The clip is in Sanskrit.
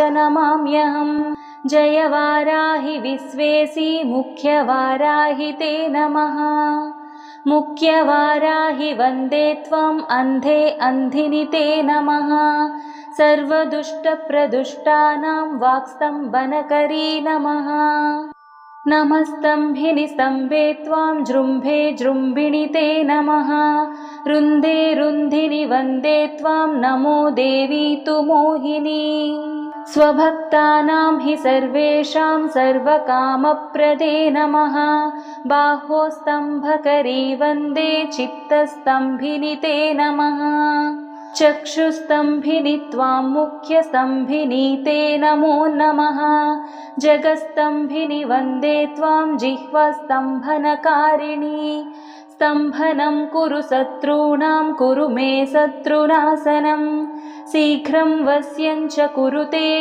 नमाम्यहम्। जय वाराहि विश्वेसि मुख्यवाराहि ते नमः। मुख्यवाराहि वन्दे त्वम् अन्धे अन्धिनि ते नमः। सर्वदुष्टप्रदुष्टानां वाक्स्तम्भनकरी नमः। नमस्तम्भिनि स्तम्भे त्वां जृम्भे जृम्भिणि ते नमः। रुन्धे रुन्धिनि वन्दे त्वां नमो देवी तु मोहिनी। स्वभक्तानां हि सर्वेषां सर्वकामप्रदे नमः। बाहोस्तम्भकरी वन्दे चित्तस्तम्भिनि ते नमः। चक्षुस्तम्भिनि त्वां मुख्यस्तम्भिनि ते नमो नमः। जगस्तम्भिनि वन्दे त्वां जिह्वास्तम्भनकारिणी। स्तम्भनं कुरु शत्रूणां कुरु मे शत्रुनाशनं। शीघ्रं वश्यं च कुरु ते